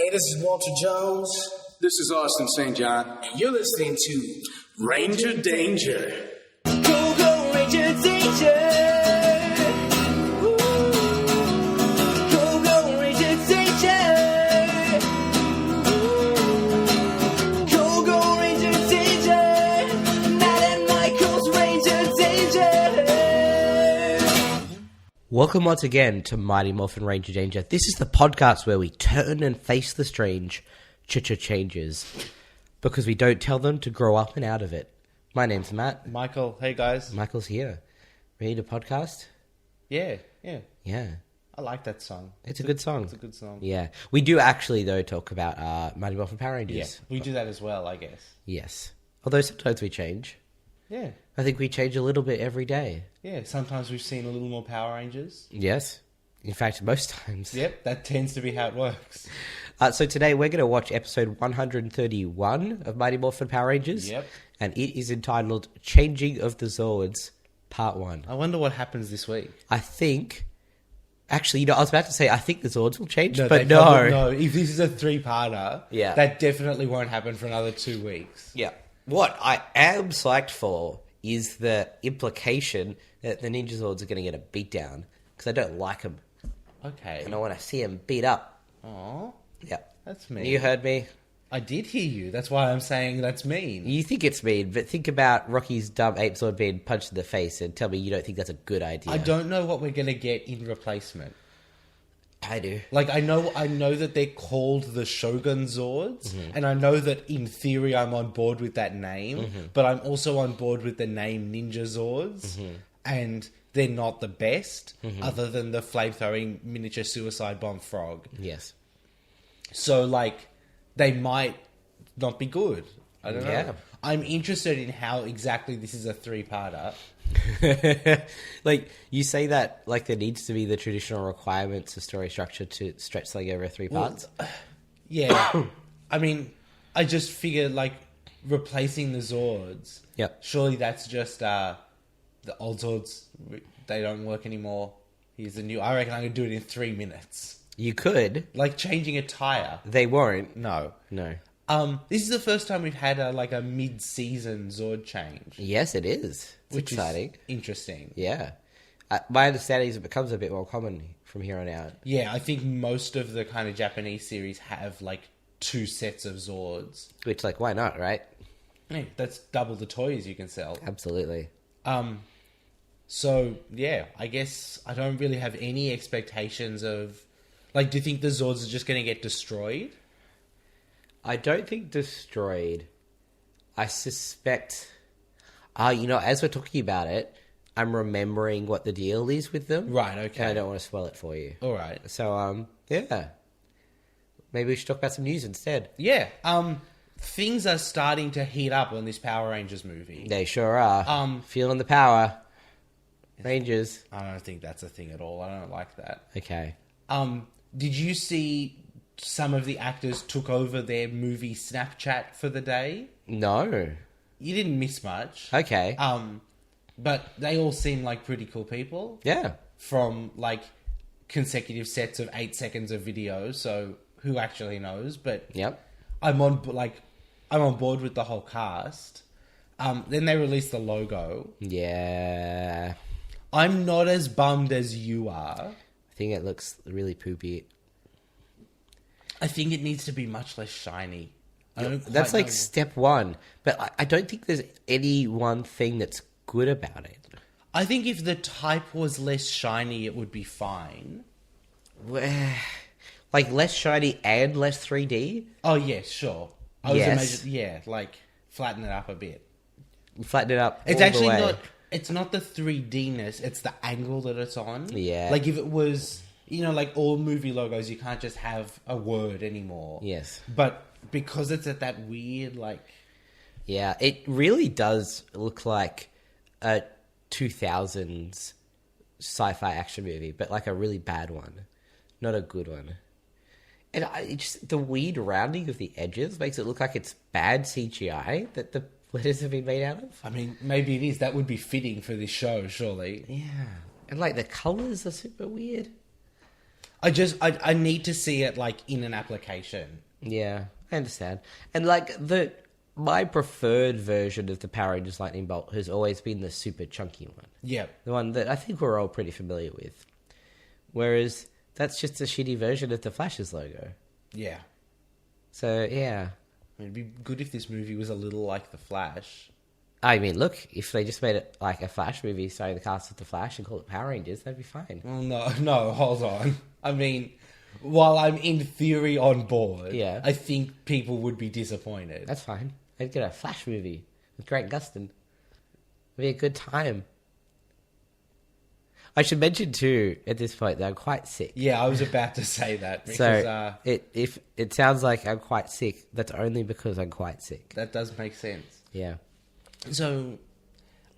Hey, this is Walter Jones. This is Austin St. John. And you're listening to Ranger Danger. Go, go, Ranger Danger. Woo. Go, go, Ranger Danger. Woo. Go, go, Ranger Danger. Matt and Michael's Ranger Danger. Welcome once again to Mighty Morphin Ranger Danger. This is the podcast where we turn and face the strange changes because we don't tell them to grow up and out of it. My name's Matt. Michael, hey guys. Michael's here. Ready to podcast? Yeah. Yeah. I like that song. It's a good song. It's a good song. Yeah. We do actually, though, talk about Mighty Morphin Power Rangers. Yeah, we do that as well, I guess. Yes. Although sometimes we change. Yeah. I think we change a little bit every day. Yeah, sometimes we've seen a little more Power Rangers. Yes. In fact, most times. Yep, that tends to be how it works. So today we're going to watch episode 131 of Mighty Morphin Power Rangers. Yep. And it is entitled Changing of the Zords, Part 1. I wonder what happens this week. I think... Actually, I was about to say I think the Zords will change, No, but no. If this is a three-parter, Yeah. that definitely won't happen for another 2 weeks. Yeah. What I am psyched for is the implication that the Ninja Zords are going to get a beatdown, because I don't like them. Okay. And I want to see them beat up. Aw, Yeah. that's mean. You heard me. I did hear you. That's why I'm saying that's mean. You think it's mean, but think about Rocky's dumb ape Zord being punched in the face and tell me you don't think that's a good idea. I don't know what we're going to get in replacement. I do. Like, I know that they're called the Shogun Zords, and I know that in theory I'm on board with that name, but I'm also on board with the name Ninja Zords, and they're not the best, other than the flame-throwing miniature suicide bomb frog. Yes. So, like, they might not be good. I don't know. Yeah. I'm interested in how exactly this is a three-parter. Like, you say that like there needs to be the traditional requirements of story structure to stretch something over 3 parts. Yeah. I mean, I just figured, like, replacing the Zords. Yep. Surely that's just the old Zords, they don't work anymore. Here's the new. I reckon I'm going to do it in 3 minutes. You could. Like changing a tire. They won't. No. No. This is the first time we've had a mid-season Zord change. Yes, it is. It's Which exciting. is interesting. Yeah. My understanding is it becomes a bit more common from here on out. Yeah, I think most of the kind of Japanese series have, like, 2 sets of Zords. Which, like, why not, right? Hey, that's double the toys you can sell. Absolutely. So, yeah, I guess I don't really have any expectations of... Like, do you think the Zords are just going to get destroyed? I don't think destroyed. I suspect... as we're talking about it, I'm remembering what the deal is with them. Right, okay. And I don't want to spoil it for you. All right. So, yeah. Maybe we should talk about some news instead. Yeah, things are starting to heat up on this Power Rangers movie. They sure are. Feeling the power. Rangers. I don't think that's a thing at all. I don't like that. Okay. Did you see some of the actors took over their movie Snapchat for the day? No. You didn't miss much. Okay. But they all seem like pretty cool people. Yeah. From, like, consecutive sets of 8 seconds of video, so who actually knows? But Yep. I'm on board with the whole cast. Then they released the logo. Yeah. I'm not as bummed as you are. I think it looks really poopy. I think it needs to be much less shiny. I don't quite That's like know. step one. But I don't think there's any one thing that's good about it. I think if the type was less shiny, it would be fine. Like less shiny and less 3D? Oh, yeah, sure. I was Yes. like, flatten it up a bit. Flatten it up. It's all actually the way. not... It's not the 3D-ness, it's the angle that it's on. Yeah. Like, if it was... like all movie logos, you can't just have a word anymore. Yes. But because it's at that weird, like... Yeah, it really does look like a 2000s sci-fi action movie, but like a really bad one. Not a good one. And the weird rounding of the edges makes it look like it's bad CGI that the letters have been made out of. I mean, maybe it is. That would be fitting for this show, surely. Yeah. And like the colours are super weird. I need to see it like in an application. Yeah, I understand. And like my preferred version of the Power Rangers Lightning Bolt has always been the super chunky one. Yeah. The one that I think we're all pretty familiar with. Whereas that's just a shitty version of the Flash's logo. Yeah. So, yeah. It'd be good if this movie was a little like The Flash. I mean, look, if they just made it like a Flash movie starring the cast of the Flash and call it Power Rangers, that'd be fine. Well, no, hold on. I mean, while I'm in theory on board, Yeah. I think people would be disappointed. That's fine. I'd get a Flash movie with Grant Gustin. It'd be a good time. I should mention too at this point that I'm quite sick. Yeah, I was about to say that because So if it sounds like I'm quite sick, that's only because I'm quite sick. that does make sense. Yeah. So,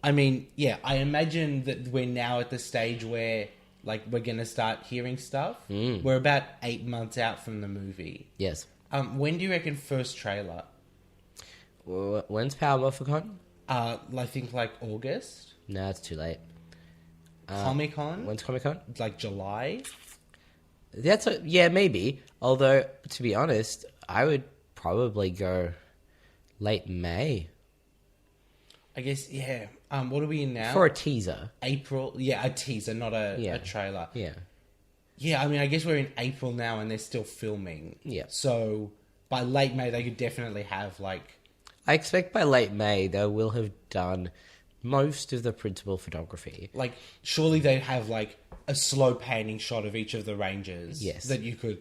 I mean, yeah, I imagine that we're now at the stage where, like, we're going to start hearing stuff. We're about 8 months out from the movie. Yes. When do you reckon first trailer? When's Power Morphicon? I think like August. No, it's too late. Comic-Con? When's Comic Con? Like July? Yeah, maybe. Although, to be honest, I would probably go late May I guess, yeah. What are we in now? for a teaser. April. Yeah, a teaser, not a trailer. Yeah. Yeah, I mean, I guess we're in April now and they're still filming. Yeah. So, by late May, they could definitely have, like... I expect by late May they will have done most of the principal photography. Like, surely they'd have, like, a slow panning shot of each of the Rangers. Yes. That you could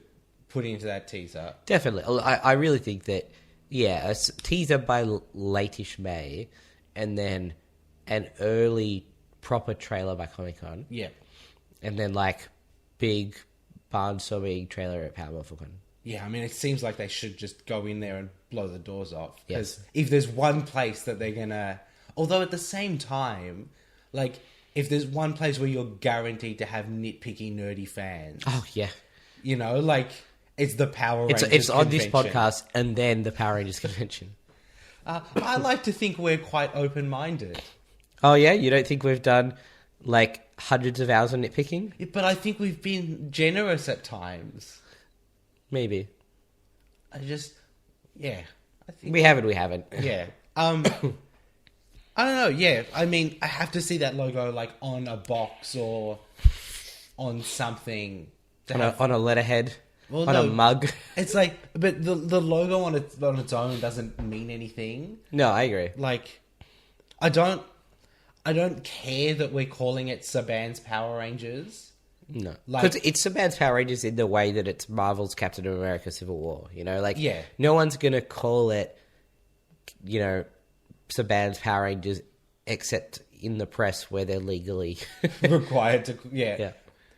put into that teaser. Definitely. I really think that, yeah, a teaser by late-ish May and then an early proper trailer by Comic-Con. Yeah. And then, like, big barnstorming trailer at Power Morphicon. Yeah, I mean, it seems like they should just go in there and blow the doors off. Yes. Because if there's one place that they're gonna... Although at the same time, like, if there's one place where you're guaranteed to have nitpicky, nerdy fans... Oh, yeah. You know, like, it's the Power Rangers It's on this convention. podcast and then the Power Rangers convention. I like to think we're quite open-minded. Oh, yeah? You don't think we've done, like, hundreds of hours of nitpicking? But I think we've been generous at times. Maybe. I just... Yeah. I think... We haven't. Yeah. I don't know, yeah. I mean, I have to see that logo, like, on a box or on something. On a letterhead. Well, on no, a mug. It's like... But the logo on its own doesn't mean anything. No, I agree. Like, I don't care that we're calling it Saban's Power Rangers. No. Like- Because it's Saban's Power Rangers in the way that it's Marvel's Captain America Civil War. You know, like, Yeah. no one's going to call it, you know, Saban's Power Rangers except in the press where they're legally... Required to... Yeah. Yeah.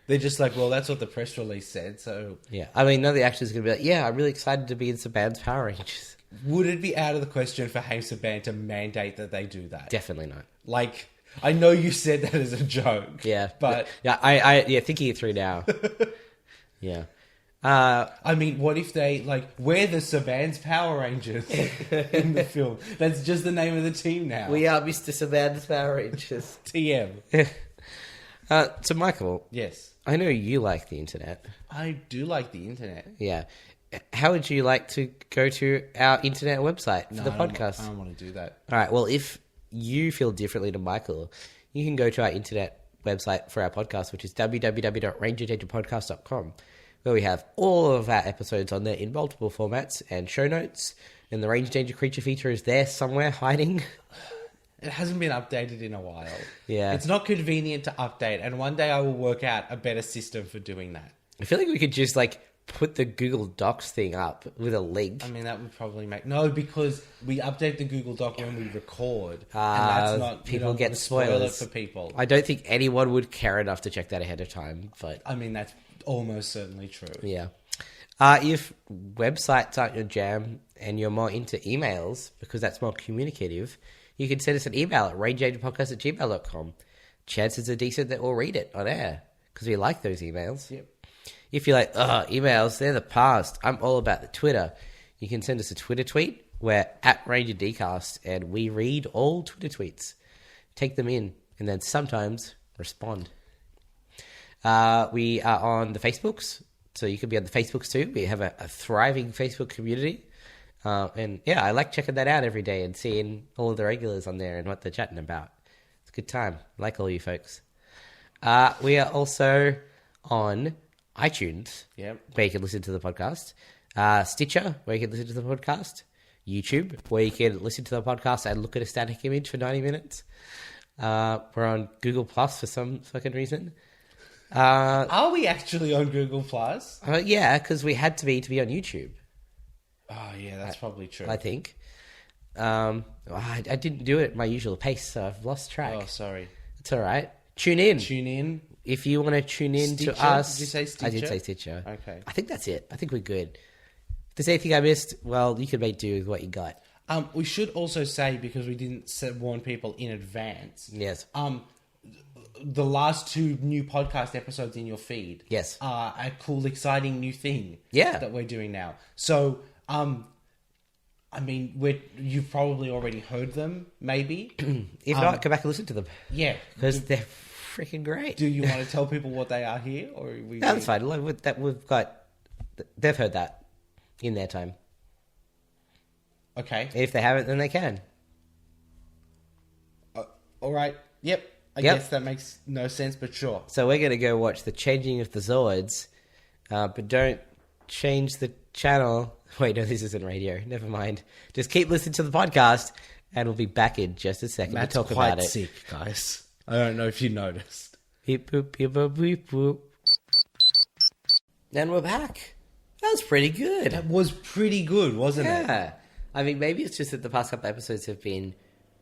They're just like, well, that's what the press release said, so... Yeah. I mean, none of the actors are going to be like, yeah, I'm really excited to be in Saban's Power Rangers. Would it be out of the question for Hank Saban to mandate that they do that? Definitely not. Like, I know you said that as a joke. Yeah. But... Yeah, I thinking it through now. Yeah. I mean, what if they, like, we're the Saban's Power Rangers in the film? That's just the name of the team now. We are Mr. Saban's Power Rangers. TM. So, Michael, Yes. I know you like the internet. I do like the internet. Yeah. How would you like to go to our internet website for the podcast? I don't want to do that. All right. Well, if you feel differently to Michael, you can go to our internet website for our podcast, which is www.rangerdangerpodcast.com, where we have all of our episodes on there in multiple formats and show notes. And the Ranger Danger creature feature is there somewhere hiding. It hasn't been updated in a while. Yeah. It's not convenient to update, and one day I will work out a better system for doing that. I feel like we could just, like, put the Google Docs thing up with a link. I mean, that would probably make... No, because we update the Google Doc when we record, and that's not... people we don't get wanna spoil it spoilers for people. I don't think anyone would care enough to check that ahead of time, but... I mean, that's almost certainly true. Yeah. If websites aren't your jam and you're more into emails, because that's more communicative, you can send us an email at rangedangerpodcast@gmail.com. Chances are decent that we'll read it on air, because we like those emails. Yep. If you're like, emails, they're the past, I'm all about the Twitter, you can send us a Twitter tweet. We're at RangerDcast, and we read all Twitter tweets, take them in, and then sometimes respond. We are on the Facebooks, So you can be on the Facebooks too. We have a thriving Facebook community. And yeah, I like checking that out every day and seeing all of the regulars on there and what they're chatting about. It's a good time. I like all you folks. We are also on iTunes, where you can listen to the podcast. Stitcher, where you can listen to the podcast. YouTube, where you can listen to the podcast and look at a static image for 90 minutes. We're on Google Plus for some fucking reason. Are we actually on Google Plus? Yeah, because we had to be on YouTube. Oh, yeah, that's probably true. I think. I didn't do it at my usual pace, so I've lost track. Oh, sorry. It's all right. Tune in. Tune in. If you want to tune in Stitcher? to us. Did you say Stitcher? I did say Stitcher. Okay. I think that's it. I think we're good. If there's anything I missed, well, you can make do with what you got. We should also say, because we didn't warn people in advance. Yes. The last 2 new podcast episodes in your feed. Yes. Are a cool, exciting new thing. Yeah. That we're doing now. So, I mean, you've probably already heard them, maybe. If not, go back and listen to them. Yeah. Because they're freaking great. Do you want to tell people what they are here? Or are we... No, that's fine. Look, they've heard that in their time. Okay. If they haven't, then they can. All right. Yep. I guess that makes no sense, but sure. So we're going to go watch The Changing of the Zords, but don't change the channel. Wait, no, this isn't radio. Never mind. Just keep listening to the podcast, and we'll be back in just a second Matt's to talk quite about it. sick, guys. I don't know if you noticed. Beep, boop, beep, boop, beep, boop. And we're back. That was pretty good. That was pretty good, wasn't it? Yeah. I mean, maybe it's just that the past couple episodes have been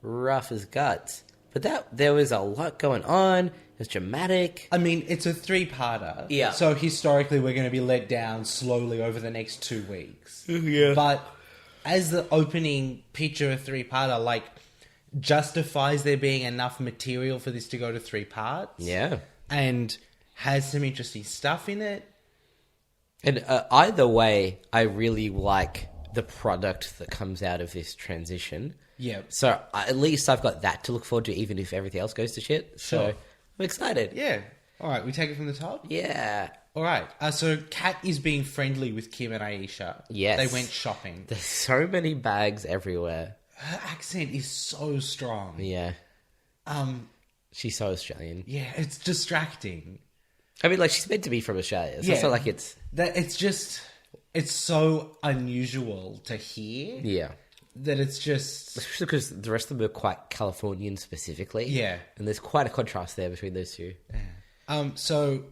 rough as guts. But there was a lot going on. It was dramatic. I mean, it's a 3-parter. Yeah. So historically, we're going to be let down slowly over the next 2 weeks. Yeah. But as the opening picture of 3-parter, like, justifies there being enough material for this to go to 3 parts. Yeah. And has some interesting stuff in it. And either way, I really like the product that comes out of this transition. Yeah. So at least I've got that to look forward to, even if everything else goes to shit. So Sure. I'm excited. Yeah. All right, we take it from the top? Yeah. All right. So Kat is being friendly with Kim and Aisha. Yes. They went shopping. There's so many bags everywhere. Her accent is so strong. Yeah. She's so Australian. Yeah, it's distracting. I mean, like, she's meant to be from Australia. So Yeah. it's not like it's... It's so unusual to hear Yeah. that it's just... Especially because the rest of them are quite Californian specifically. Yeah. And there's quite a contrast there between those two. So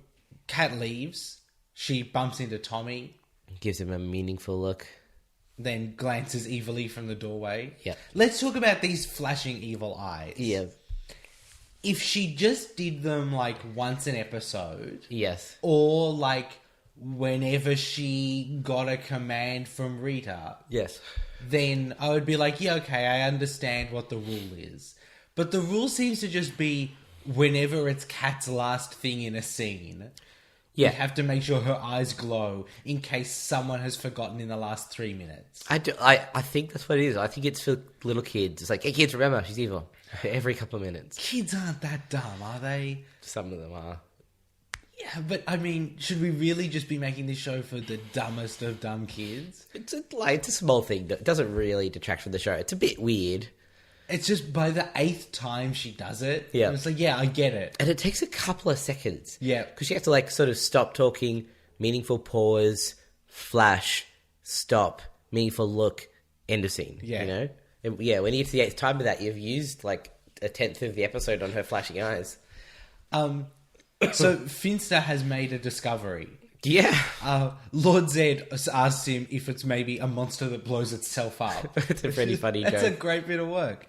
Kat leaves. She bumps into Tommy, Gives him a meaningful look. then glances evilly from the doorway. Yeah. Let's talk about these flashing evil eyes. Yeah. If she just did them, like, once an episode... Yes. Or, like, whenever she got a command from Rita... Yes. Then I would be like, yeah, okay, I understand what the rule is. But the rule seems to just be whenever it's Kat's last thing in a scene... Yeah. You have to make sure her eyes glow in case someone has forgotten in the last 3 minutes. I think that's what it is. I think it's for little kids. It's like, hey, kids, remember, she's evil. Every couple of minutes. Kids aren't that dumb, are they? Some of them are. Yeah, but I mean, should we really just be making this show for the dumbest of dumb kids? It's a small thing. It doesn't really detract from the show. It's a bit weird. It's just by the 8th time she does it. Yeah. It's like, yeah, I get it. And it takes a couple of seconds. Yeah. Because you have to, like, sort of stop talking, meaningful pause, flash, stop, meaningful look, end of scene. Yeah. You know? And, yeah, when you get to the 8th time of that, you've used, like, a 10th of the episode on her flashing eyes. So Finster has made a discovery. Yeah. Lord Zed asks him if it's maybe a monster that blows itself up. It's a pretty funny That's a joke. great bit of work.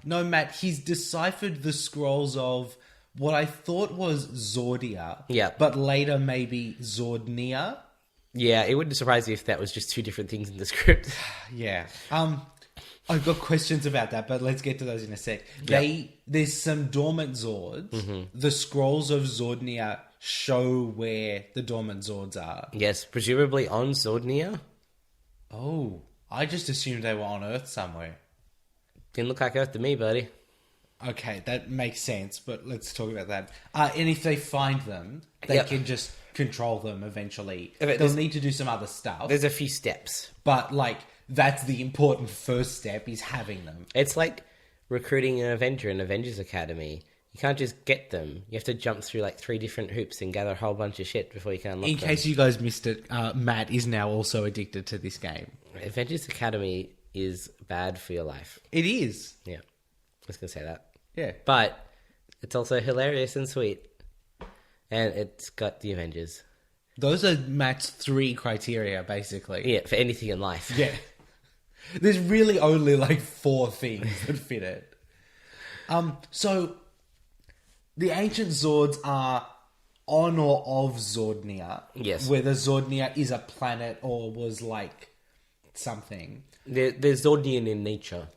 No, Matt, he's deciphered the scrolls of what I thought was Zordia. Yeah. But later maybe Zordnia. Yeah, it wouldn't surprise me if that was just 2 different things in the script. Yeah. I've got questions about that, but let's get to those in a sec. Yep. There's some dormant Zords. Mm-hmm. The scrolls of Zordnia show where the dormant Zords are. Yes, presumably on Zordonia. Oh, I just assumed they were on Earth somewhere. Didn't look like Earth to me, buddy. Okay, that makes sense, but let's talk about that. And if they find them, they Yep. can just control them eventually. Okay, They'll need to do some other stuff. There's a few steps. But, like, that's the important first step, is having them. It's like recruiting an Avenger in Avengers Academy. You can't just get them. You have to jump through like 3 different hoops and gather a whole bunch of shit before you can unlock In them. case you guys missed it, Matt is now also addicted to this game. Avengers Academy is bad for your life. It is. Yeah. I was going to say that. Yeah. But it's also hilarious and sweet. And it's got the Avengers. Those are Matt's 3 criteria, basically. Yeah, for anything in life. Yeah. There's really only like 4 things that fit it. So the ancient Zords are on or of Zordnia. Yes. Whether Zordnia is a planet or was like something. They're Zordian in nature.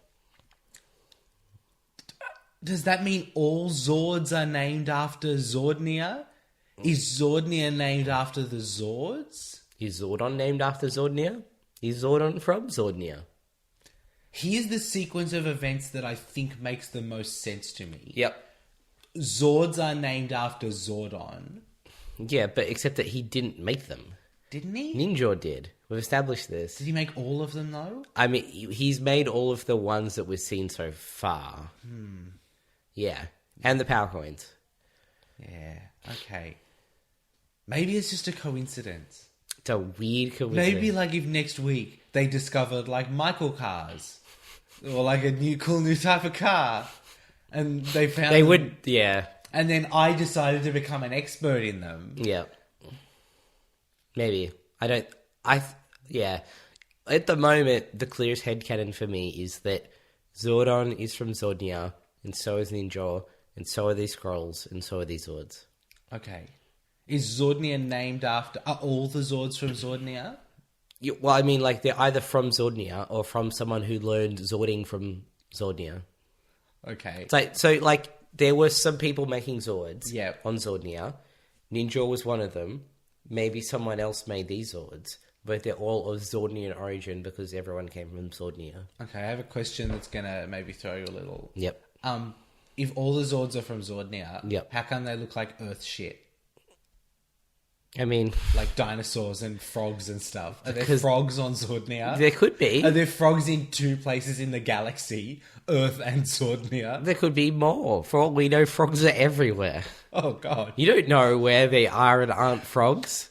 Does that mean all Zords are named after Zordnia? Is Zordnia named after the Zords? Is Zordon named after Zordonia? Is Zordon from Zordonia? Here's the sequence of events that I think makes the most sense to me. Yep. Zords are named after Zordon. Yeah, but except that he didn't make them. Didn't he? Ninja did. We've established this. Did he make all of them, though? I mean, he's made all of the ones that we've seen so far. Yeah. And the power coins. Yeah, okay. Maybe it's just a coincidence. It's a weird coincidence. Maybe, like, if next week they discovered, like, Michael cars. Or, like, a cool new type of car. And they found They them. would, yeah. And then I decided to become an expert in them. Yeah. Maybe. Yeah. At the moment, the clearest headcanon for me is that Zordon is from Zordonia, and so is Ninja, and so are these scrolls, and so are these Zords. Okay. Is Zordnia named after... Are all the Zords from Zordnia? Well, I mean, like, they're either from Zordonia or from someone who learned Zording from Zordonia. Okay. So, there were some people making Zords Yep. on Zordonia. Ninja was one of them. Maybe someone else made these Zords. But they're all of Zordnian origin because everyone came from Zordonia. Okay, I have a question that's going to maybe throw you a little... Yep. If all the Zords are from Zordnia, Yep. how come they look like Earth shit? I mean, Like dinosaurs and frogs and stuff. Are there Because- frogs on Zordnia? there could be. Are there frogs in 2 places in the galaxy? Earth and Zordnia? There could be more. For all we know, frogs are everywhere. Oh, God. You don't know where they are and aren't frogs.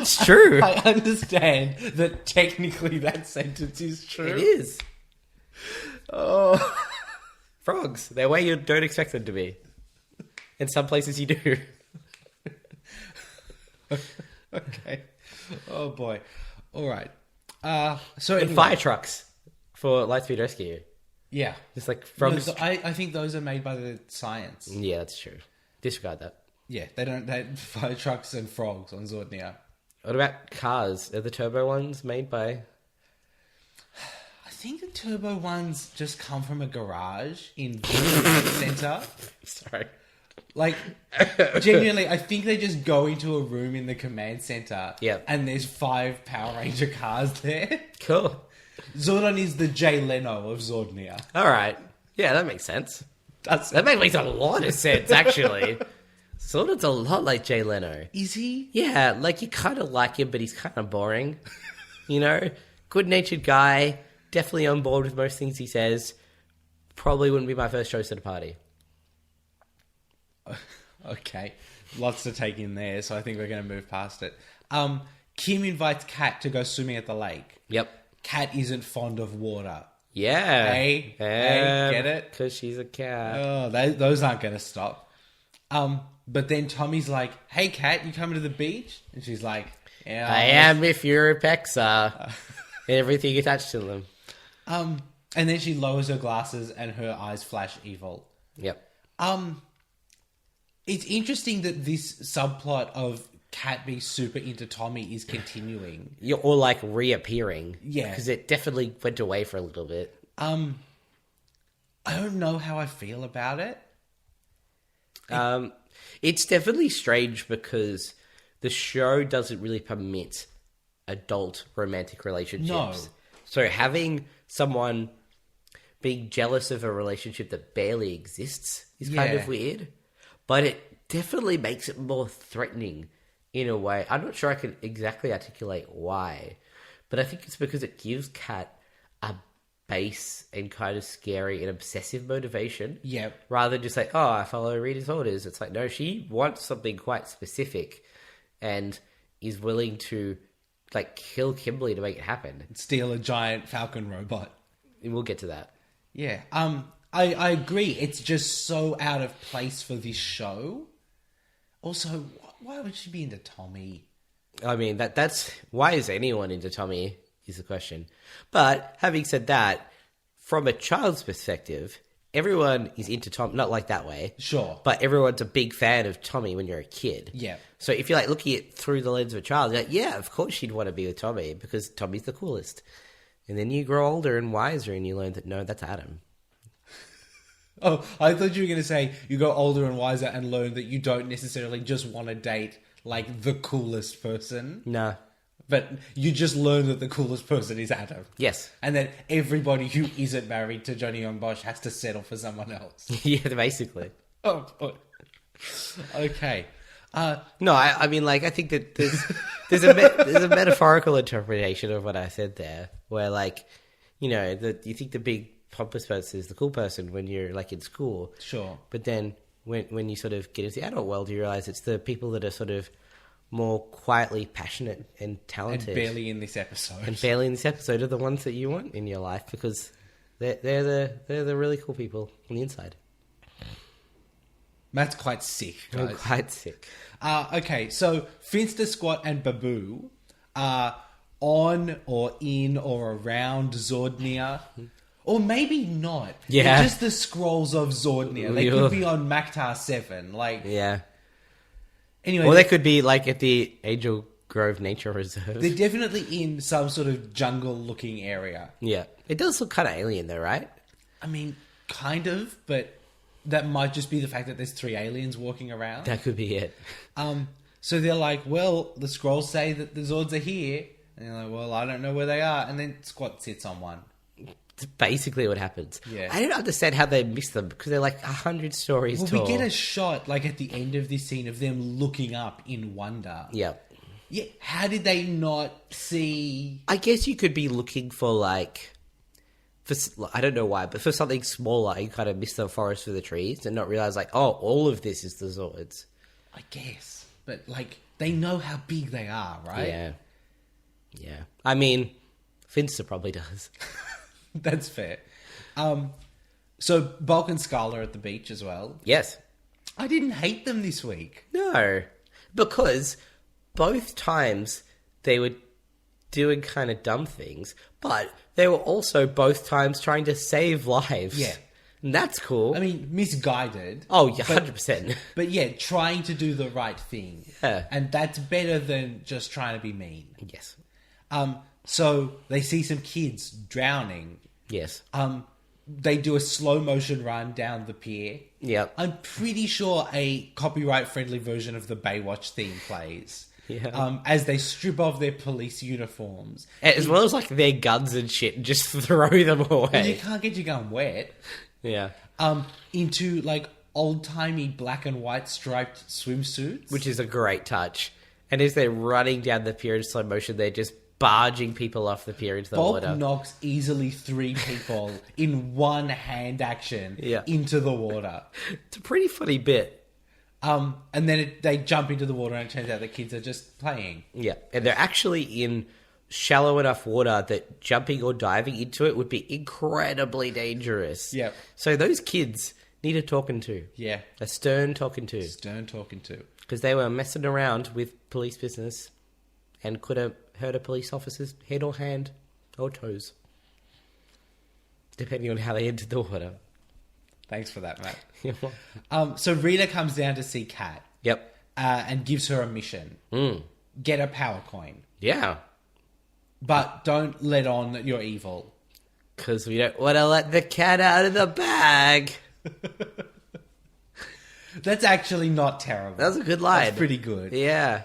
It's true. I understand that technically that sentence is true. It is. Oh. Frogs. They're where you don't expect them to be. In some places you do. Okay. Oh, boy. All right. So And anyway, fire trucks for Lightspeed Rescue. yeah. Just like frogs. No, I think those are made by the science. Yeah, that's true. Disregard that. Yeah, they fire trucks and frogs on Zordnia. What about cars? Are the turbo ones made by... I think the turbo ones just come from a garage in the center. Sorry. Like, genuinely, I think they just go into a room in the command center. Yep. And there's 5 Power Ranger cars there. Cool. Zordon is the Jay Leno of Zordnia. All right. Yeah, that makes sense. That's That makes a lot of sense, actually. Zordon's a lot like Jay Leno. Is he? Yeah, like you kind of like him, but he's kind of boring. You know? Good-natured guy. Definitely on board with most things he says. Probably wouldn't be my first choice at a party. Okay. Lots to take in there, so I think we're going to move past it. Kim invites Kat to go swimming at the lake. Yep. Kat isn't fond of water. Yeah. Hey, get it? Because she's a cat. Oh, those aren't going to stop. But then Tommy's like, "Hey, Kat, you coming to the beach?" And she's like, "Yeah, I am if you're a Pexa. Everything attached to them. And then she lowers her glasses and her eyes flash evil. Yep. It's interesting that this subplot of Kat being super into Tommy is continuing. Or like reappearing. Yeah. Because it definitely went away for a little bit. I don't know how I feel about it. It's definitely strange because the show doesn't really permit adult romantic relationships. No. So having someone being jealous of a relationship that barely exists is kind Yeah. of weird, but it definitely makes it more threatening in a way. I'm not sure I can exactly articulate why, but I think it's because it gives Kat a base and kind of scary and obsessive motivation. Yep. Rather than just like, oh, I follow Rita's orders. It's like, no, she wants something quite specific and is willing to like kill Kimberly to make it happen. Steal a giant Falcon robot. And we'll get to that. Yeah. I agree. It's just so out of place for this show. Also, why would she be into Tommy? I mean, that's why is anyone into Tommy is the question. But having said that, from a child's perspective, everyone is into Tom, not like that way. Sure. But everyone's a big fan of Tommy when you're a kid. Yeah. So if you're like looking at it through the lens of a child, you're like, yeah, of course she'd want to be with Tommy because Tommy's the coolest. And then you grow older and wiser and you learn that, no, that's Adam. Oh, I thought you were going to say you go older and wiser and learn that you don't necessarily just want to date like the coolest person. No. But you just learn that the coolest person is Adam. Yes. And that everybody who isn't married to Johnny Young Bosch has to settle for someone else. Yeah, basically. Oh, okay. No, I mean, like, I think that there's a metaphorical interpretation of what I said there, where, like, you know, you think the big pompous person is the cool person when you're, like, in school. Sure. But then when you sort of get into the adult world, you realize it's the people that are sort of more quietly passionate and talented. And barely in this episode. And barely in this episode are the ones that you want in your life because they're the really cool people on the inside. Matt's quite sick, guys. I'm quite sick. Okay, so Finster Squat and Babu are on or in or around Zordonia. Or maybe not. Yeah. They're just the scrolls of Zordonia. They could be on Maktar 7. Like, Yeah. anyway, Or they could be like at the Angel Grove Nature Reserve. they're definitely in some sort of jungle-looking area. Yeah. It does look kind of alien though, right? I mean, kind of, but that might just be the fact that there's 3 aliens walking around. That could be it. So they're like, well, the scrolls say that the Zords are here. And they're like, well, I don't know where they are. And then Squat sits on one. It's basically what happens. Yeah. I don't understand how they miss them because they're like 100 stories Well, tall. we get a shot, like, at the end of this scene of them looking up in wonder. Yeah. Yeah, how did they not see... I guess you could be looking for like... I don't know why, but for something smaller, you kind of miss the forest for the trees and not realize like, oh, all of this is the Zords. I guess. But, like, they know how big they are, right? Yeah. Yeah. I mean, Finster probably does. That's fair. So Bulk and Scarlet are at the beach as well. Yes. I didn't hate them this week. No. Because both times they were doing kind of dumb things, but they were also both times trying to save lives. Yeah. And that's cool. I mean, misguided. oh, yeah, 100%. But yeah, trying to do the right thing. Yeah. And that's better than just trying to be mean. Yes. So they see some kids drowning. Yes. They do a slow motion run down the pier. Yep. I'm pretty sure a copyright friendly version of the Baywatch theme plays. Yeah. As they strip off their police uniforms. As well as like their guns and shit and just throw them away. And you can't get your gun wet. Yeah. Into like old timey black and white striped swimsuits. Which is a great touch. And as they're running down the pier in slow motion, they're just barging people off the pier into the Bob water. knocks easily 3 people in one hand action into the water. It's a pretty funny bit. And then they jump into the water and it turns out the kids are just playing. Yeah. And they're actually in shallow enough water that jumping or diving into it would be incredibly dangerous. Yeah. So those kids need a talking to. Yeah. A stern talking to. Stern talking to. Because they were messing around with police business and could have hurt a police officer's head or hand or toes. Depending on how they entered the water. Thanks for that, Matt. You're welcome. So Rita comes down to see Kat. Yep. And gives her a mission. Get a power coin. Yeah. But don't let on that you're evil. Because we don't want to let the cat out of the bag. That's actually not terrible. That was a good line. That's pretty good. Yeah.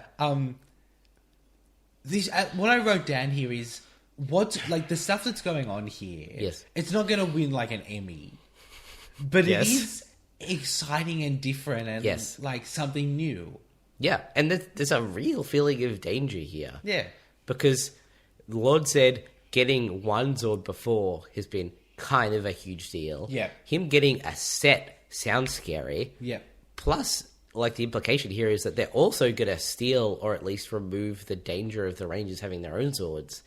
what I wrote down here is what's like the stuff that's going on here. Yes. It's not going to win like an Emmy, but Yes. it is exciting and different and Yes. like something new. Yeah, and there's a real feeling of danger here. Yeah. Because Lord said getting one Zord before has been kind of a huge deal. Yeah. Him getting a set sounds scary. Yeah. Plus, like, the implication here is that they're also going to steal or at least remove the danger of the Rangers having their own Zords,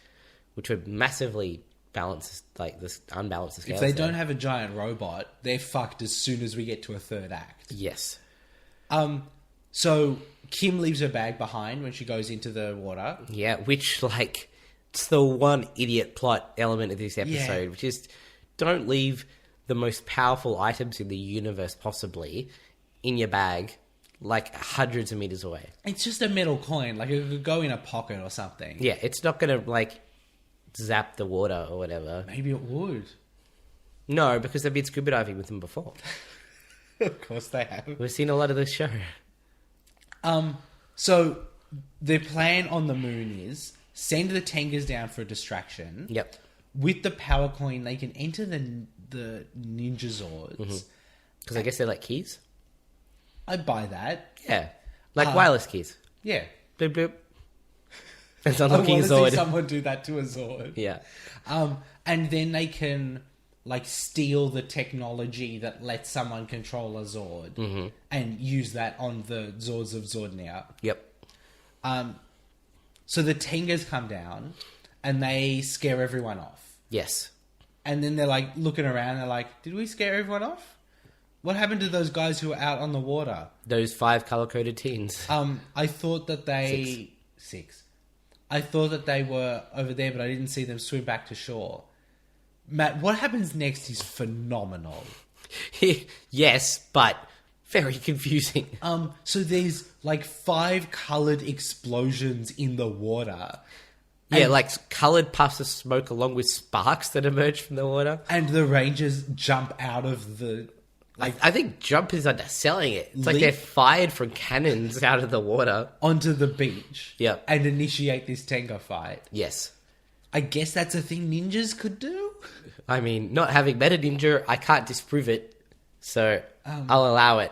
which would massively unbalance the scales. If they there. don't have a giant robot, they're fucked as soon as we get to a third act. Yes. So Kim leaves her bag behind when she goes into the water. Yeah, which, like, it's the one idiot plot element of this episode, Yeah. which is don't leave the most powerful items in the universe possibly in your bag, like, hundreds of meters away. It's just a metal coin. Like, it could go in a pocket or something. Yeah, it's not going to, like, zap the water or whatever. Maybe it would. No, because they've been scuba diving with them before. Of course they have. We've seen a lot of this show. So their plan on the moon is send the Tengas down for a distraction. Yep. With the power coin, they can enter the Ninja Zords. Because I guess they're like keys. I buy that. Yeah. Like wireless keys. Yeah. Bloop, bloop. It's I unlocking want a to see Zord. someone do that to a Zord. Yeah. And then they can like steal the technology that lets someone control a Zord and use that on the Zords of Zordonia. Yep. So the Tengas come down and they scare everyone off. Yes. And then they're like looking around. They're like, "Did we scare everyone off? What happened to those guys who were out on the water?" Those 5 color-coded teens. I thought that they six. I thought that they were over there, but I didn't see them swim back to shore. Matt, what happens next is phenomenal. Yes, but very confusing. So there's like 5 colored explosions in the water. Yeah, like coloured puffs of smoke along with sparks that emerge from the water. And the Rangers jump out of the... I think jump is underselling it. It's like Leap. they're fired from cannons out of the water. onto the beach. Yep. And initiate this Tenga fight. Yes. I guess that's a thing ninjas could do? I mean, not having met a ninja, I can't disprove it. So, I'll allow it.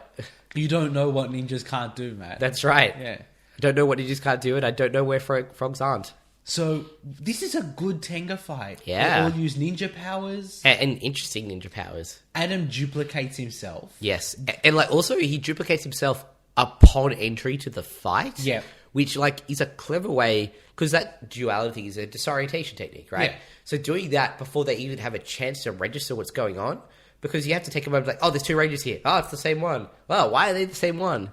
You don't know what ninjas can't do, Matt. That's right. Yeah. I don't know what ninjas can't do, and I don't know where frogs aren't. So, this is a good Tenga fight. Yeah. They all use ninja powers. And interesting ninja powers. Adam duplicates himself. Yes. And like also he duplicates himself upon entry to the fight. Yeah. Which like is a clever way because that duality is a disorientation technique, right? Yeah. So doing that before they even have a chance to register what's going on, because you have to take a moment like, oh, there's 2 Rangers here. Oh, it's the same one. Well, why are they the same one?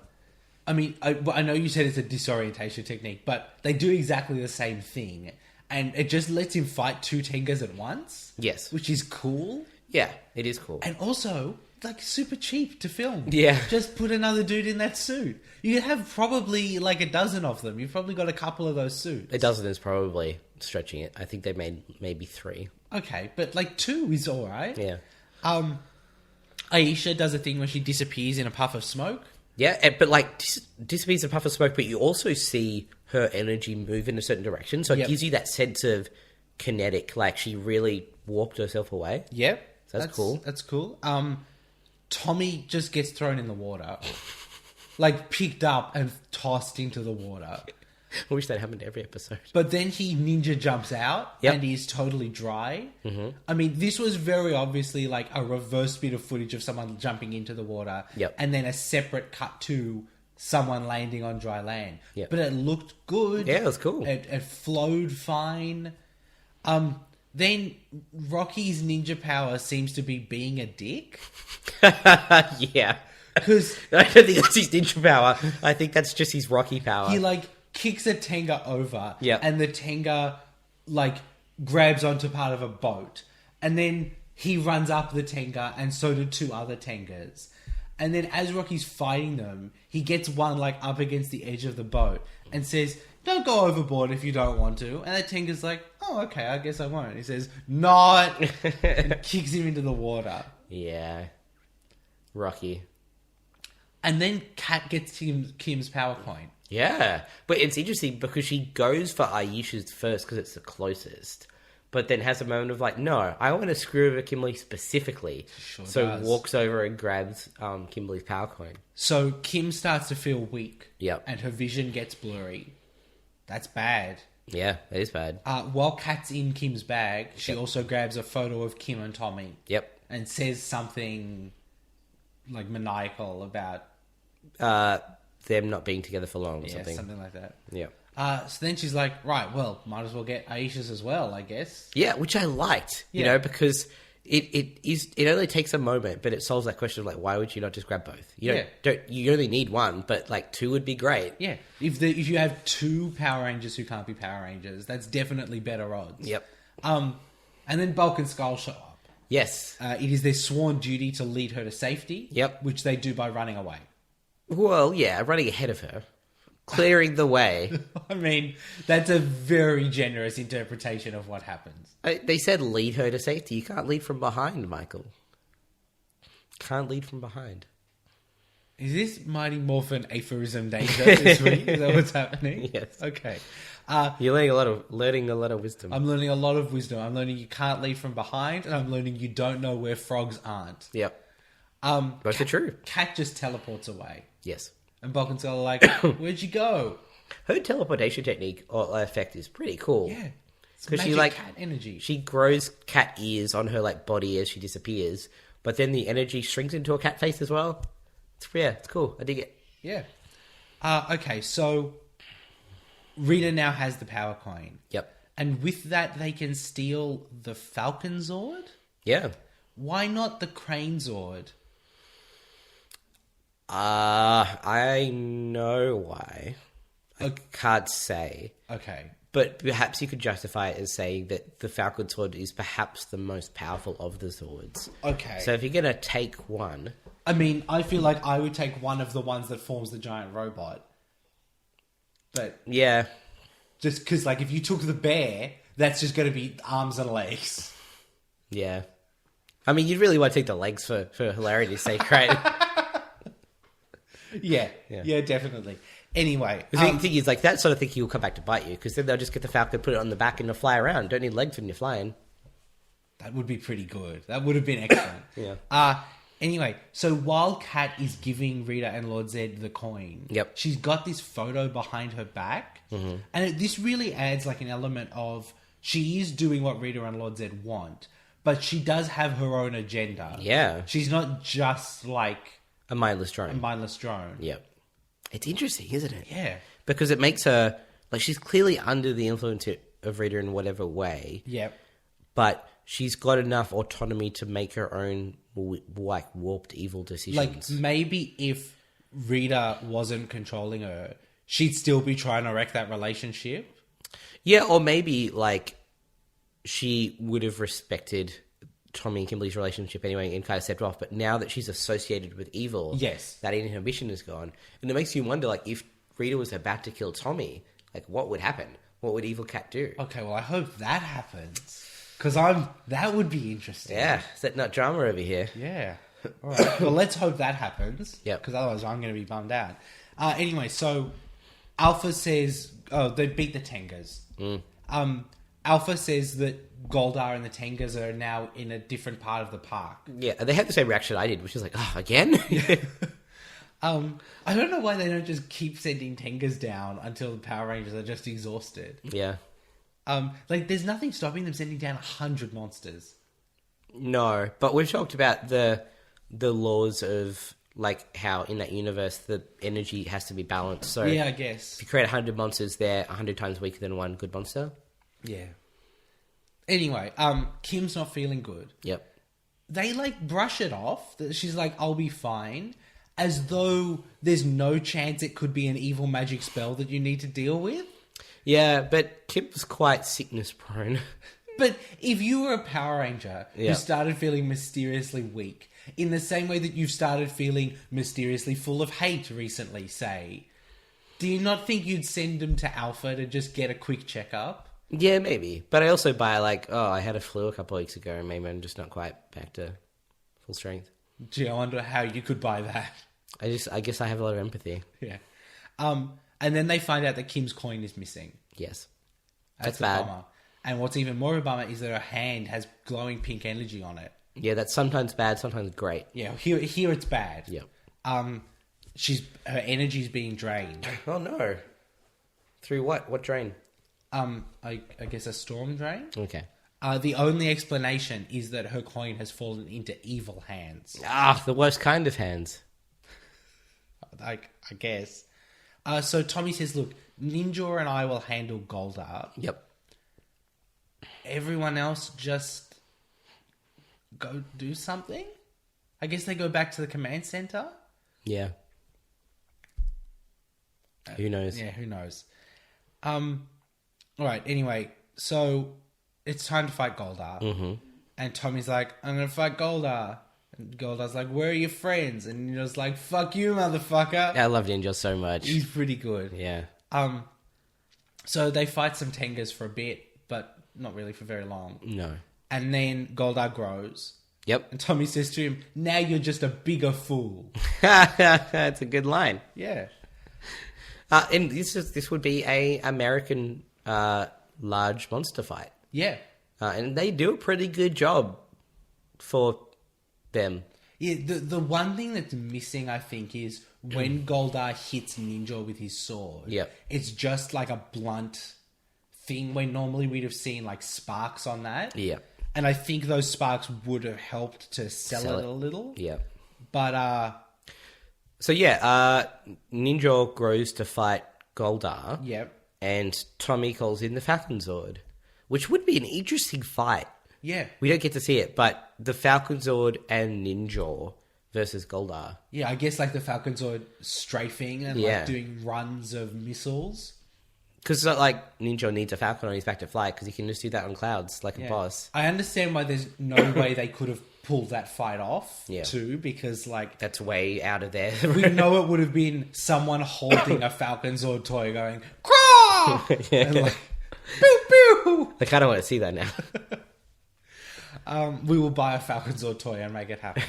I mean, I know you said it's a disorientation technique, but they do exactly the same thing. And it just lets him fight 2 Tengas at once. Yes. Which is cool. Yeah, it is cool. And also, like, super cheap to film. Yeah. Just put another dude in that suit. You could have probably, like, a dozen of them. You've probably got a couple of those suits. A dozen is probably stretching it. I think they made maybe 3. Okay, but, like, 2 is alright. Yeah. Aisha does a thing where she disappears in a puff of smoke. Yeah, but like disappears a puff of smoke, but you also see her energy move in a certain direction, so it Yep. gives you that sense of kinetic, like she really warped herself away. Yep. So that's cool. That's cool. Tommy just gets thrown in the water. Like, picked up and tossed into the water. I wish that happened every episode. But then he ninja jumps out Yep. and he's totally dry. Mm-hmm. I mean, this was very obviously like a reverse bit of footage of someone jumping into the water. Yep. And then a separate cut to someone landing on dry land. Yep. But it looked good. Yeah, it was cool. It flowed fine. Then Rocky's ninja power seems to be being a dick. Yeah. Because I don't think that's his ninja power. I think that's just his Rocky power. he like kicks a Tenga over, Yep. and the Tenga like grabs onto part of a boat, and then he runs up the Tenga, and so do 2 other Tengas. And then as Rocky's fighting them, he gets one like up against the edge of the boat and says, "Don't go overboard if you don't want to." And the Tenga's like, "Oh, okay, I guess I won't." He says, "Not," and kicks him into the water. Yeah. Rocky. And then Kat gets Kim's power coin. Yeah, but it's interesting because she goes for Aisha's first because it's the closest, but then has a moment of like, no, I want to screw over Kimberly specifically. Sure so does. walks over and grabs Kimberly's power coin. So Kim starts to feel weak. Yep. And her vision gets blurry. That's bad. Yeah, it is bad. While Kat's in Kim's bag, she also grabs a photo of Kim and Tommy. Yep. And says something like maniacal about Them not being together for long or something. something like that. Yeah. So then she's like, right, well, might as well get Aisha's as well, I guess. Yeah, which I liked, you Yeah. know, because it only takes a moment, but it solves that question of like, why would you not just grab both? You only need one, but like two would be great. Yeah. If you have two Power Rangers who can't be Power Rangers, that's definitely better odds. Yep. And then Bulk and Skull show up. Yes. It is their sworn duty to lead her to safety. Yep. Which they do by running away. Well, yeah, running ahead of her, clearing the way. I mean, that's a very generous interpretation of what happens. They said lead her to safety. You can't lead from behind, Michael. Can't lead from behind. Is this Mighty Morphin aphorism danger this week? Is that what's happening? Yes. Okay. You're learning a lot of wisdom. I'm learning a lot of wisdom. I'm learning you can't lead from behind, and I'm learning you don't know where frogs aren't. Yep. Both are true. Cat just teleports away. Yes. And Bulk and Skull are like, where'd you go? Her teleportation technique or effect is pretty cool. Yeah. It's Because she magic like cat energy. she grows cat ears on her like body as she disappears, but then the energy shrinks into a cat face as well. It's cool. I dig it. Yeah. Okay, so Rita now has the power coin. Yep. And with that, they can steal the Falcon Zord? Yeah. Why not the Crane Zord? I know why. I can't say. Okay. But perhaps you could justify it as saying that the Falcon Zord is perhaps the most powerful of the Zords. Okay. So if you're going to take one... I mean, I feel like I would take one of the ones that forms the giant robot. But Yeah. just because, like, if you took the bear, that's just going to be arms and legs. Yeah. I mean, you'd really want to take the legs for hilarity's sake, right? Yeah. Yeah. Yeah, definitely. Anyway. The thing is, like, that sort of thinking will come back to bite you, because then they'll just get the Falcon, put it on the back, and they'll fly around. Don't need legs when you're flying. That would be pretty good. That would have been excellent. Yeah. Anyway, so while Kat is giving Rita and Lord Zed the coin, Yep. she's got this photo behind her back, and this really adds like an element of she is doing what Rita and Lord Zed want, but she does have her own agenda. Yeah. She's not just like A mindless drone. a mindless drone. Yep. It's interesting, isn't it? Yeah. Because it makes her... Like, she's clearly under the influence of Rita in whatever way. Yep. But she's got enough autonomy to make her own, like, warped evil decisions. Like, maybe if Rita wasn't controlling her, she'd still be trying to wreck that relationship. Yeah, or maybe, like, she would have respected Tommy and Kimberly's relationship anyway and kind of stepped off. But now that she's associated with evil, Yes. that inhibition is gone. And it makes you wonder, like, if Rita was about to kill Tommy, like, what would happen? What would Evil Cat do? Okay, well, I hope that happens. Because that would be interesting. Yeah, setting up drama over here. Yeah. All right. Well, let's hope that happens. Yep. Because otherwise I'm going to be bummed out. Anyway, so Alpha says... Oh, they beat the Tengas. Alpha says that Goldar and the Tengas are now in a different part of the park. Yeah, they had the same reaction I did, which is like, oh, again? I don't know why they don't just keep sending Tengas down until the Power Rangers are just exhausted. Yeah. Like, there's nothing stopping them sending down 100 monsters. No, but we've talked about the laws of, like, how in that universe the energy has to be balanced. So Yeah, I guess. if you create 100 monsters, they're 100 times weaker than one good monster. Yeah. Anyway, Kim's not feeling good. Yep. They, like, brush it off. She's like, I'll be fine. As though there's no chance it could be an evil magic spell that you need to deal with. Yeah, but Kim's quite sickness prone. But if you were a Power Ranger Yeah. who started feeling mysteriously weak, in the same way that you've started feeling mysteriously full of hate recently, say, do you not think you'd send them to Alpha to just get a quick checkup? Yeah, maybe. But I also buy, like, oh, I had a flu a couple of weeks ago and maybe I'm just not quite back to full strength. Gee, I wonder how you could buy that. I guess I have a lot of empathy. Yeah. And then they find out that Kim's coin is missing. Yes. That's That's bad. a bummer. And what's even more of a bummer is that her hand has glowing pink energy on it. Yeah, that's sometimes bad, sometimes great. Yeah, here it's bad. Yeah. Her energy's being drained. Oh no. Through what? What drain? I guess a storm drain. Okay. The only explanation is that her coin has fallen into evil hands. Ah, the worst kind of hands. I guess. So Tommy says, look, Ninja and I will handle Goldar. Yep. Everyone else just go do something? I guess they go back to the command center? Yeah. Who knows? Yeah, who knows? Alright, anyway, so it's time to fight Goldar. Mm-hmm. And Tommy's like, I'm gonna fight Goldar. And Goldar's like, where are your friends? And Ninja's like, fuck you, motherfucker. I love Ninja so much. He's pretty good. Yeah. So they fight some Tengas for a bit, but not really for very long. No. And then Goldar grows. Yep. And Tommy says to him, now you're just a bigger fool. That's a good line. Yeah. And this would be a American large monster fight. Yeah. And they do a pretty good job for them. Yeah, the one thing that's missing, I think, is when Goldar hits Ninja with his sword. Yep. It's just like a blunt thing where normally we'd have seen like sparks on that. Yeah. And I think those sparks would have helped to sell it a little. Yeah. But So yeah, Ninja grows to fight Goldar. Yep. And Tommy calls in the Falcon Zord, which would be an interesting fight. Yeah. We don't get to see it, but the Falcon Zord and Ninja versus Goldar. Yeah, I guess like the Falcon Zord strafing and Yeah. like doing runs of missiles. Because like Ninja needs a Falcon on his back to fly because he can just do that on clouds like a Yeah. boss. I understand why there's no way they could have pulled that fight off Yeah. too, because like That's way out of there. we know it would have been someone holding a Falcon Zord toy going, Craw! And like, pew pew! I kind of want to see that now. We will buy a Falcon Zord toy and make it happen.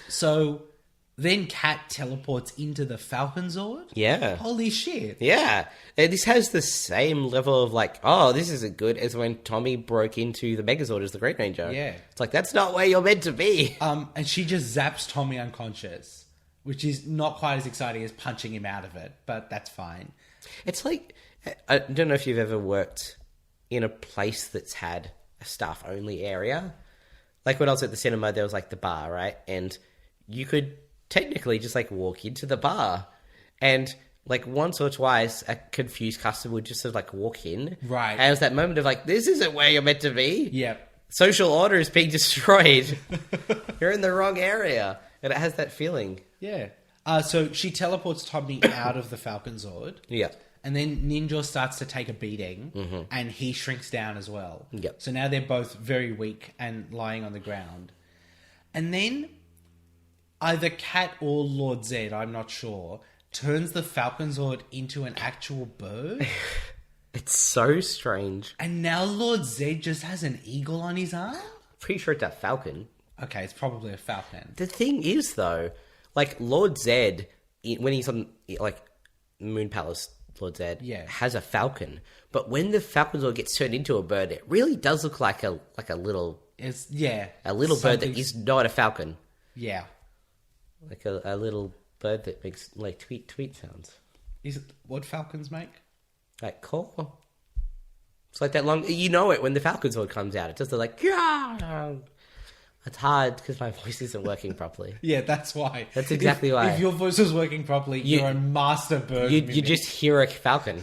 So then Kat teleports into the Falcon Zord? Yeah. Holy shit. Yeah. And this has the same level of like, oh, this isn't good as when Tommy broke into the Megazord as the Great Ranger. Yeah. It's like, that's not where you're meant to be. And she just zaps Tommy unconscious, which is not quite as exciting as punching him out of it, but that's fine. It's like, I don't know if you've ever worked in a place that's had a staff-only area. Like when I was at the cinema, there was like the bar, right? And you could technically just like walk into the bar. And like once or twice, a confused customer would just sort of like walk in. Right. And it was that moment of like, this isn't where you're meant to be. Yep. Social order is being destroyed. You're in the wrong area. And it has that feeling. Yeah. So she teleports Tommy out of the Falcon Zord. Yeah. And then Ninja starts to take a beating, and he shrinks down as well. Yep. So now they're both very weak and lying on the ground. And then either Kat or Lord Zed, I'm not sure, turns the Falcon Zord into an actual bird. It's so strange. And now Lord Zed just has an eagle on his arm? Pretty sure it's a falcon. Okay, it's probably a falcon. The thing is, though, like Lord Zed, when he's on like Moon Palace, Lord Zed Yeah. has a falcon. But when the Falcon Zord gets turned into a bird, it really does look like a little It's, bird that something- is not a falcon, Yeah. like a little bird that makes like tweet sounds, Is it what falcons make? like caw. It's like that long. You know it when the Falcon Zord comes out. It does the like yeah. It's hard because my voice isn't working properly. Yeah, that's why. That's exactly If- why. If your voice was working properly, you're a master bird. You mimic. just hear a falcon,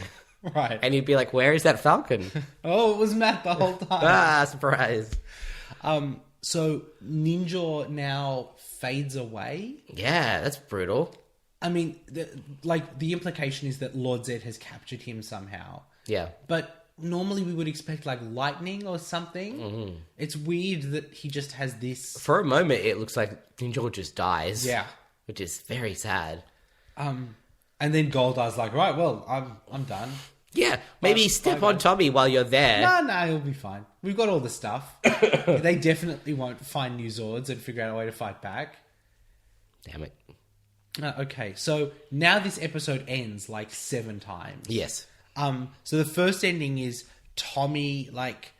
right. and you'd be like, "Where is that falcon?" Oh, it was Matt the whole time. Ah, surprise! So Ninja now fades away. Yeah, that's brutal. I mean, the implication is that Lord Zed has captured him somehow. Yeah, But normally we would expect like lightning or something. Mm-hmm. It's weird that he just has this. for a moment, it looks like Ninja just dies. Yeah. which is very sad. And then Goldar's like, right, well, I'm done. Yeah, maybe step bye, on Tommy while you're there. No, he'll be fine. We've got all the stuff. They definitely won't find new Zords and figure out a way to fight back. Damn it. Okay, so now this episode ends like 7 times. Yes. So the first ending is Tommy like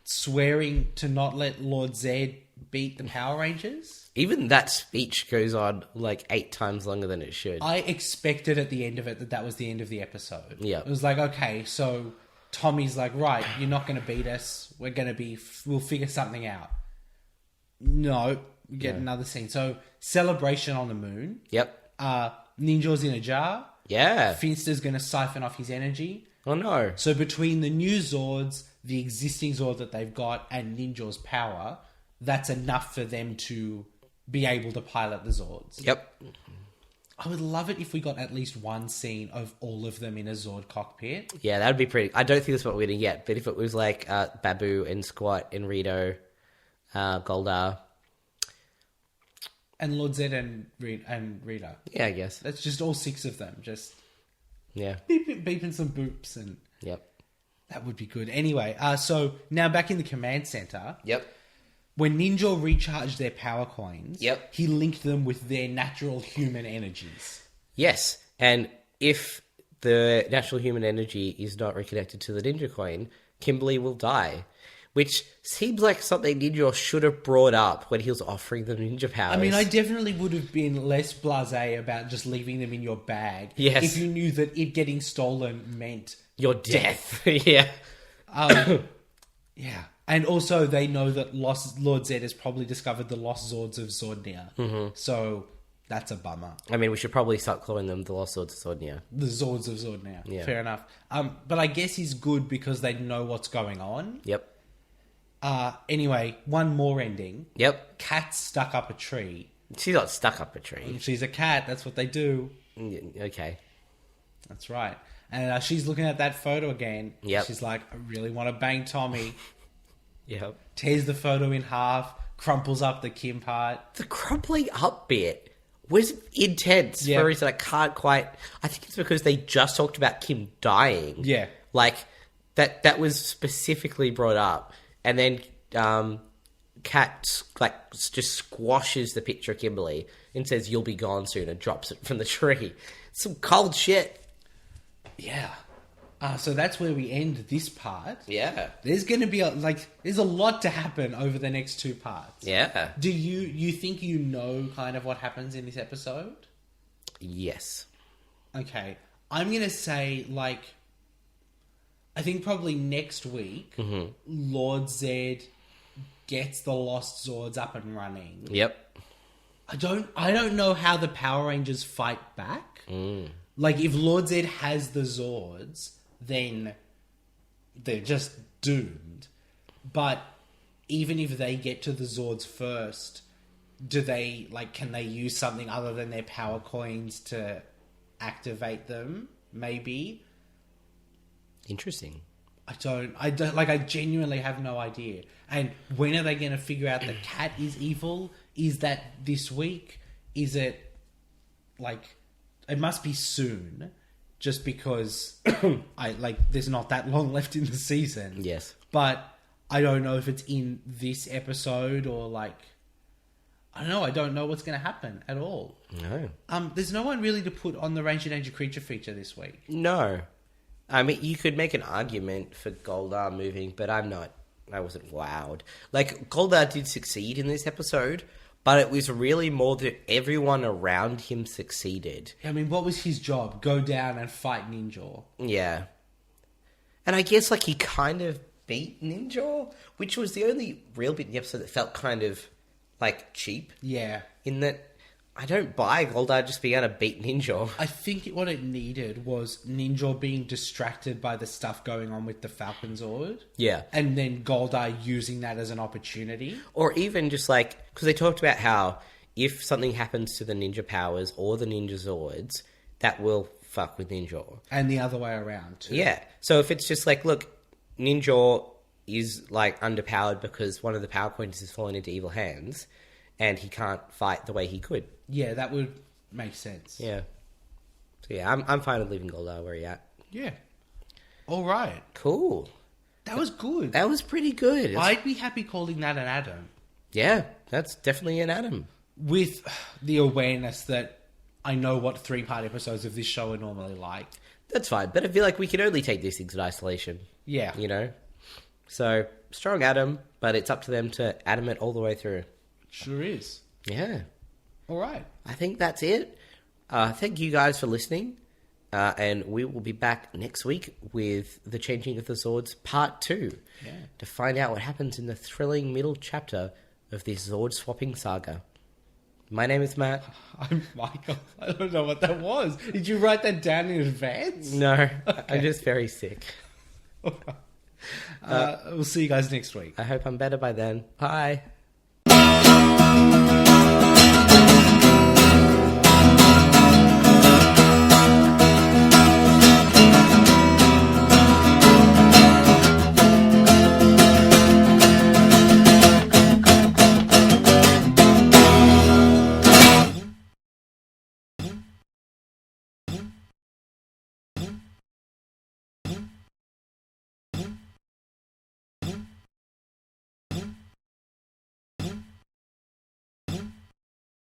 swearing to not let Lord Zed beat the Power Rangers. Even that speech goes on like 8 times longer than it should. I expected at the end of it that was the end of the episode. Yeah. It was like, okay, so Tommy's like, right, you're not going to beat us. We'll figure something out. No, we get another scene. So celebration on the moon. Yep. Ninja's in a jar. Yeah. Finster's going to siphon off his energy. Oh no. So between the new Zords, the existing Zord that they've got, and Ninja's power, that's enough for them to be able to pilot the Zords. Yep. I would love it if we got at least one scene of all of them in a Zord cockpit. Yeah, that would be pretty... I don't think that's what we're going to get, but if it was like Babu and Squat and Rito, Goldar... And Lord Zed and Rita. Yeah, I guess. That's just all 6 of them. Just Yeah. beeping some boops, and Yep. that would be good. Anyway, so now back in the command center. Yep. When Ninja recharged their power coins, Yep. he linked them with their natural human energies. Yes, and if the natural human energy is not reconnected to the Ninja Coin, Kimberly will die. Which seems like something Ninja should have brought up when he was offering them ninja powers. I mean, I definitely would have been less blasé about just leaving them in your bag. Yes. If you knew that it getting stolen meant Your death. Yeah. Yeah. And also, they know that Lord Zed has probably discovered the lost Zords of Zordonia. Mm-hmm. So, that's a bummer. I mean, we should probably start calling them the Lost Swords of Zordonia. The Zords of Zordonia. Yeah. Fair enough. But I guess he's good because they know what's going on. Yep. Anyway, one more ending. Yep. Cat's stuck up a tree. She got stuck up a tree. She's a cat. That's what they do. Okay. That's right. And she's looking at that photo again. Yep. She's like, I really want to bang Tommy. Yep. Tears the photo in half. Crumples up the Kim part. The crumpling up bit was intense Yeah. for a reason I can't quite... I think it's because they just talked about Kim dying. Yeah. Like, that was specifically brought up. And then Kat like just squashes the picture of Kimberly and says, "You'll be gone soon," and drops it from the tree. Some cold shit. Yeah. So that's where we end this part. Yeah. There's going to be there's a lot to happen over the next 2 parts. Yeah. Do you think you know kind of what happens in this episode? Yes. Okay. I'm going to say I think probably next week, Lord Zed gets the Lost Zords up and running. Yep. I don't know how the Power Rangers fight back. Like, if Lord Zed has the Zords, then they're just doomed. But even if they get to the Zords first, can they use something other than their power coins to activate them? Maybe. Interesting. I genuinely have no idea. And when are they going to figure out that Cat is evil? Is that this week? Is it it must be soon, just because there's not that long left in the season. Yes. But I don't know if it's in this episode or I don't know. I don't know what's going to happen at all. No. There's no one really to put on the Ranger Danger creature feature this week. No. I mean, you could make an argument for Goldar moving, but I wasn't wowed. Goldar did succeed in this episode, but it was really more that everyone around him succeeded. I mean, what was his job? Go down and fight Ninja. Yeah. And I guess, he kind of beat Ninja, which was the only real bit in the episode that felt kind of, cheap. Yeah. In that, I don't buy Goldar just being able to beat Ninja. I think what it needed was Ninja being distracted by the stuff going on with the Falcon Zord. Yeah. And then Goldar using that as an opportunity. Or even just because they talked about how if something happens to the ninja powers or the ninja Zords, that will fuck with Ninja. And the other way around, too. Yeah. So if it's just look, Ninja is underpowered because one of the power coins has fallen into evil hands and he can't fight the way he could. Yeah, that would make sense. Yeah. So yeah, I'm fine with leaving Goldar where he at. Yeah. All right. Cool. That was good. That was pretty good. I'd be happy calling that an Adam. Yeah, that's definitely an Adam. With the awareness that I know what 3-part episodes of this show are normally like. That's fine, but I feel like we can only take these things in isolation. Yeah. You know? So, strong Adam, but it's up to them to Adam it all the way through. Sure is. Yeah. All right. I think that's it. Thank you guys for listening. And we will be back next week with The Changing of the Zords Part 2. Yeah. To find out what happens in the thrilling middle chapter of this Zord swapping saga. My name is Matt. I'm Michael. I don't know what that was. Did you write that down in advance? No, I'm just very sick. We'll see you guys next week. I hope I'm better by then. Bye.